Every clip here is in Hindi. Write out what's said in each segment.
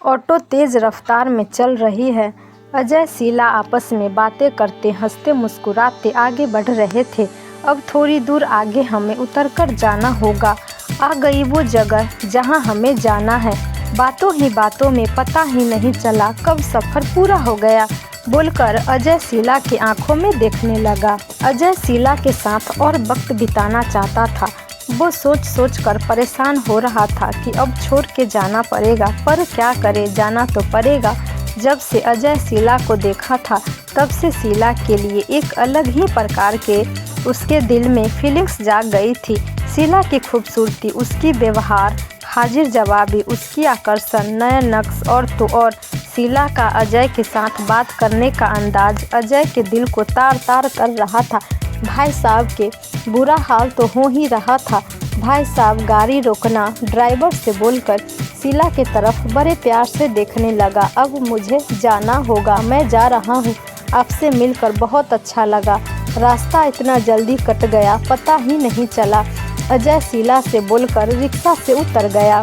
ऑटो तेज रफ्तार में चल रही है। अजय शीला आपस में बातें करते हंसते मुस्कुराते आगे बढ़ रहे थे। अब थोड़ी दूर आगे हमें उतरकर जाना होगा। आ गई वो जगह जहां हमें जाना है। बातों ही बातों में पता ही नहीं चला कब सफ़र पूरा हो गया, बोलकर अजय शीला की आंखों में देखने लगा। अजय शीला के साथ और वक्त बिताना चाहता था। वो सोच सोच कर परेशान हो रहा था कि अब छोड़ के जाना पड़ेगा, पर क्या करे, जाना तो पड़ेगा। जब से अजय शीला को देखा था तब से शीला के लिए एक अलग ही प्रकार के उसके दिल में फीलिंग्स जाग गई थी। शीला की खूबसूरती, उसकी व्यवहार, हाजिर जवाबी, उसकी आकर्षण, नया नक्श और तो और शीला का अजय के साथ बात करने का अंदाज अजय के दिल को तार तार कर रहा था। भाई साहब के बुरा हाल तो हो ही रहा था। भाई साहब गाड़ी रोकना, ड्राइवर से बोलकर शीला के तरफ बड़े प्यार से देखने लगा। अब मुझे जाना होगा, मैं जा रहा हूँ। आपसे मिलकर बहुत अच्छा लगा। रास्ता इतना जल्दी कट गया, पता ही नहीं चला। अजय शीला से बोलकर रिक्शा से उतर गया।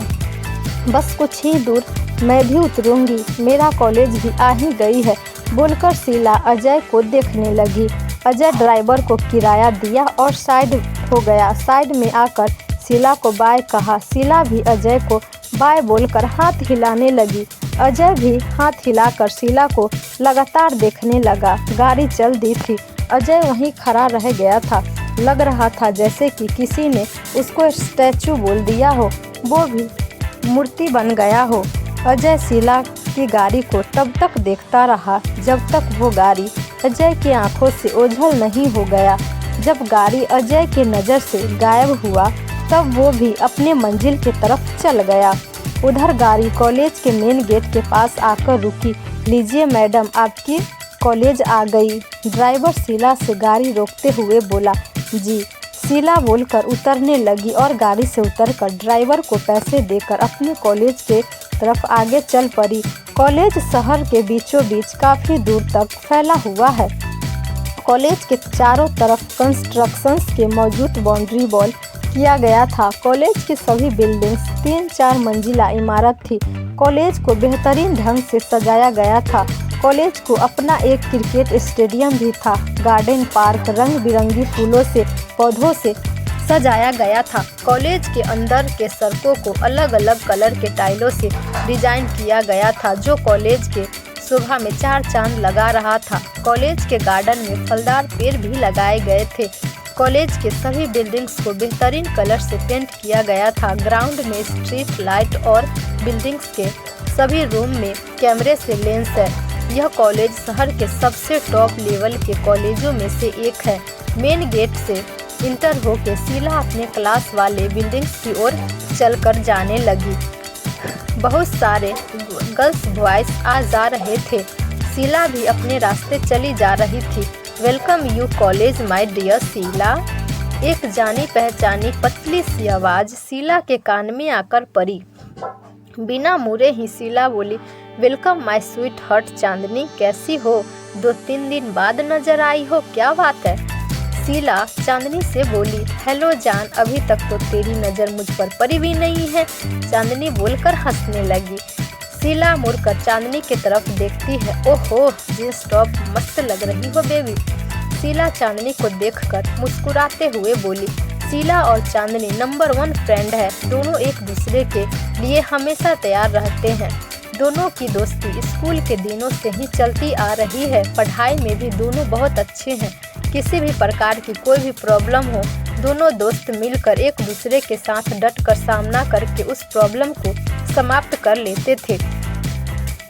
बस कुछ ही दूर मैं भी उतरूंगी, मेरा कॉलेज भी आ ही गई है, बोलकर शीला अजय को देखने लगी। अजय ड्राइवर को किराया दिया और साइड हो गया। साइड में आकर शीला को बाय कहा। शीला भी अजय को बाय बोलकर हाथ हिलाने लगी। अजय भी हाथ हिलाकर शीला को लगातार देखने लगा। गाड़ी चल दी थी। अजय वहीं खड़ा रह गया था। लग रहा था जैसे कि किसी ने उसको स्टैचू बोल दिया हो, वो भी मूर्ति बन गया हो। अजय शीला की गाड़ी को तब तक देखता रहा जब तक वो गाड़ी अजय की आंखों से ओझल नहीं हो गया। जब गाड़ी अजय की नज़र से गायब हुआ तब वो भी अपने मंजिल की तरफ चल गया। उधर गाड़ी कॉलेज के मेन गेट के पास आकर रुकी। लीजिए मैडम, आपकी कॉलेज आ गई। ड्राइवर शीला से गाड़ी रोकते हुए बोला। जी, शीला बोलकर उतरने लगी और गाड़ी से उतरकर ड्राइवर को पैसे देकर अपने कॉलेज के तरफ आगे चल पड़ी। कॉलेज शहर के बीचों बीच काफ़ी दूर तक फैला हुआ है। कॉलेज के चारों तरफ कंस्ट्रक्शंस के मौजूद बाउंड्री वॉल किया गया था। कॉलेज की सभी बिल्डिंग्स 3-4 मंजिला इमारत थी। कॉलेज को बेहतरीन ढंग से सजाया गया था। कॉलेज को अपना एक क्रिकेट स्टेडियम भी था। गार्डन, पार्क रंग बिरंगी फूलों से, पौधों से सजाया गया था। कॉलेज के अंदर के सड़कों को अलग अलग कलर के टाइलों से डिजाइन किया गया था, जो कॉलेज के शोभा में 4 चांद लगा रहा था। कॉलेज के गार्डन में फलदार पेड़ भी लगाए गए थे। कॉलेज के सभी बिल्डिंग्स को बेहतरीन कलर से पेंट किया गया था। ग्राउंड में स्ट्रीट लाइट और बिल्डिंग्स के सभी रूम में कैमरे से लेंस है। यह कॉलेज शहर के सबसे टॉप लेवल के कॉलेजों में से एक है। मेन गेट से इंटर होकर शीला अपने क्लास वाले बिल्डिंग्स की ओर चलकर जाने लगी। बहुत सारे गर्ल्स बॉयज आ जा रहे थे। शीला भी अपने रास्ते चली जा रही थी। Welcome you college my dear Sheila, एक जानी पहचानी पतली सी आवाज़ शीला के कान में आकर पड़ी। बिना मुड़े ही शीला बोली, वेलकम माय स्वीट हार्ट चांदनी, कैसी हो? 2-3 दिन बाद नजर आई हो, क्या बात है? शीला चांदनी से बोली। हेलो जान, अभी तक तो तेरी नज़र मुझ पर पड़ी भी नहीं है, चांदनी बोलकर हंसने लगी। शीला मुड़कर चांदनी की तरफ देखती है। ओहो, जींस टॉप मस्त लग रही हो बेबी। शीला चांदनी को देखकर मुस्कुराते हुए बोली। शीला और चांदनी नंबर 1 फ्रेंड है। दोनों एक दूसरे के लिए हमेशा तैयार रहते हैं। दोनों की दोस्ती स्कूल के दिनों से ही चलती आ रही है। पढ़ाई में भी दोनों बहुत अच्छे हैं। किसी भी प्रकार की कोई भी प्रॉब्लम हो, दोनों दोस्त मिलकर एक दूसरे के साथ डट कर सामना करके उस प्रॉब्लम को समाप्त कर लेते थे।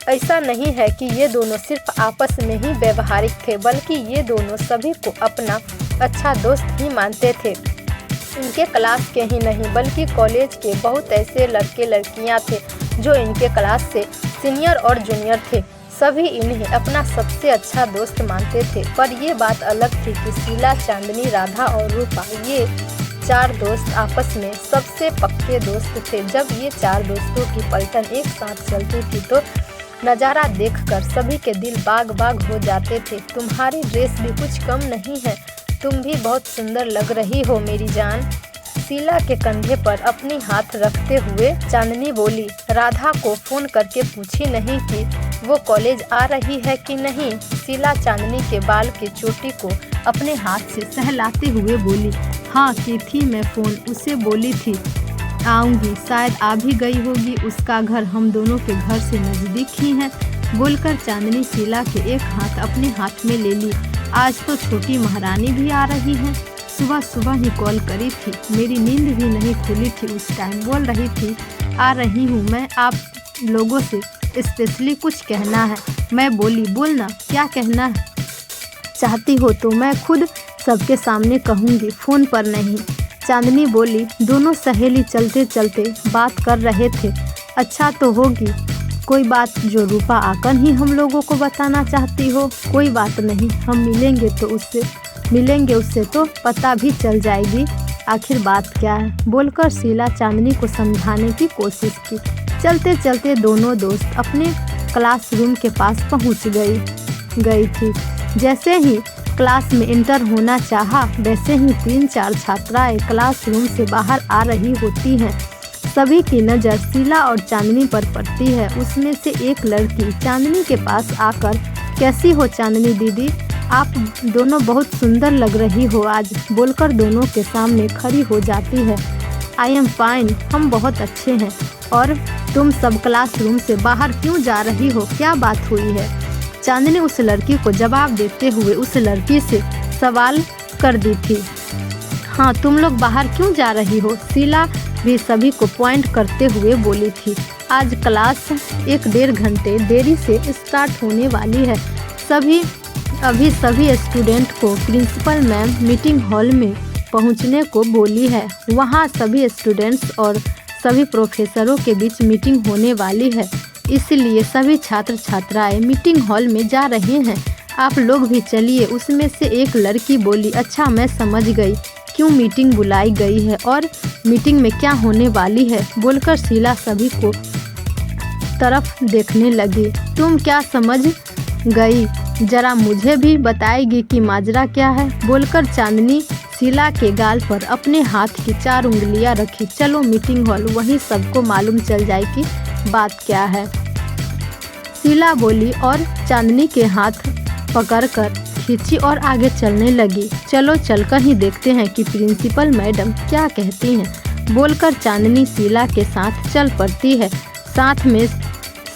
ऐसा नहीं है कि ये दोनों सिर्फ आपस में ही व्यवहारिक थे, बल्कि ये दोनों सभी को अपना अच्छा दोस्त ही मानते थे। इनके क्लास के ही नहीं बल्कि कॉलेज के बहुत ऐसे लड़के लड़कियां थे जो इनके क्लास से सीनियर और जूनियर थे। सभी इन्हें अपना सबसे अच्छा दोस्त मानते थे। पर ये बात अलग थी कि शीला, चांदनी, राधा और रूपा, ये 4 दोस्त आपस में सबसे पक्के दोस्त थे। जब ये 4 दोस्तों की पलटन एक साथ चलती थी तो नज़ारा देखकर सभी के दिल बाग बाग हो जाते थे। तुम्हारी ड्रेस भी कुछ कम नहीं है, तुम भी बहुत सुंदर लग रही हो मेरी जान। शीला के कंधे पर अपनी हाथ रखते हुए चांदनी बोली, राधा को फ़ोन करके पूछी नहीं कि वो कॉलेज आ रही है कि नहीं। शीला चांदनी के बाल की चोटी को अपने हाथ से सहलाते हुए बोली, हाँ की थी मैं फ़ोन, उसे बोली थी आऊँगी, शायद आ भी गई होगी, उसका घर हम दोनों के घर से नज़दीक ही है। बोलकर चांदनी शीला के एक हाथ अपने हाथ में ले ली। आज तो छोटी महारानी भी आ रही है, सुबह सुबह ही कॉल करी थी, मेरी नींद भी नहीं खुली थी उस टाइम, बोल रही थी आ रही हूँ मैं, आप लोगों से स्पेशली कुछ कहना है। मैं बोली, बोलना, क्या कहना चाहती हो तो मैं खुद सबके सामने कहूँगी, फ़ोन पर नहीं। चांदनी बोली, दोनों सहेली चलते चलते बात कर रहे थे, अच्छा तो होगी कोई बात जो रूपा आकर ही हम लोगों को बताना चाहती हो। कोई बात नहीं, हम मिलेंगे उससे तो पता भी चल जाएगी आखिर बात क्या है। बोलकर शीला चांदनी को समझाने की कोशिश की। चलते चलते दोनों दोस्त अपने क्लासरूम के पास पहुंच गई थी। जैसे ही क्लास में इंटर होना चाहा, वैसे ही 3-4 छात्राएं क्लासरूम से बाहर आ रही होती हैं। सभी की नज़र शीला और चांदनी पर पड़ती है। उसमें से एक लड़की चांदनी के पास आकर, कैसी हो चांदनी दीदी, आप दोनों बहुत सुंदर लग रही हो आज, बोलकर दोनों के सामने खड़ी हो जाती है। आई एम फाइन, हम बहुत अच्छे हैं, और तुम सब क्लासरूम से बाहर क्यों जा रही हो, क्या बात हुई है। चांदनी उस लड़की को जवाब देते हुए उस लड़की से सवाल कर दी थी, हाँ तुम लोग बाहर क्यों जा रही हो। शीला भी सभी को पॉइंट करते हुए बोली थी, आज क्लास 1-1.5 घंटे देरी से स्टार्ट होने वाली है। सभी स्टूडेंट को प्रिंसिपल मैम मीटिंग हॉल में पहुंचने को बोली है। वहां सभी स्टूडेंट्स और सभी प्रोफेसरों के बीच मीटिंग होने वाली है, इसलिए सभी छात्र छात्राएं मीटिंग हॉल में जा रहे हैं, आप लोग भी चलिए। उसमें से एक लड़की बोली, अच्छा मैं समझ गई क्यों मीटिंग बुलाई गई है और मीटिंग में क्या होने वाली है। बोलकर शीला सभी को तरफ देखने लगी, तुम क्या समझ गई, जरा मुझे भी बताएगी कि माजरा क्या है। बोलकर चांदनी शीला के गाल पर अपने हाथ की 4 उंगलियां रखी, चलो मीटिंग हॉल, वहीं सबको मालूम चल जाए कि बात क्या है। शीला बोली और चांदनी के हाथ पकड़कर खींची और आगे चलने लगी। चलो चलकर ही देखते हैं कि प्रिंसिपल मैडम क्या कहती हैं। बोलकर चांदनी शीला के साथ चल पड़ती है। साथ में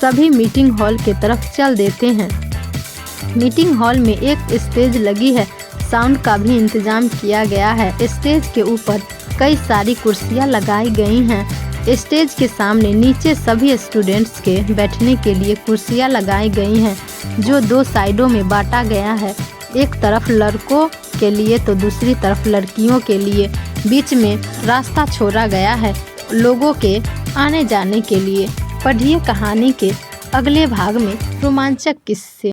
सभी मीटिंग हॉल के तरफ चल देते हैं। मीटिंग हॉल में एक स्टेज लगी है, साउंड का भी इंतजाम किया गया है। स्टेज के ऊपर कई सारी कुर्सियां लगाई गई हैं। स्टेज के सामने नीचे सभी स्टूडेंट्स के बैठने के लिए कुर्सियां लगाई गई हैं, जो 2 साइडों में बांटा गया है, एक तरफ लड़कों के लिए तो दूसरी तरफ लड़कियों के लिए। बीच में रास्ता छोड़ा गया है लोगों के आने जाने के लिए। पढ़िए कहानी के अगले भाग में रोमांचक किस्से।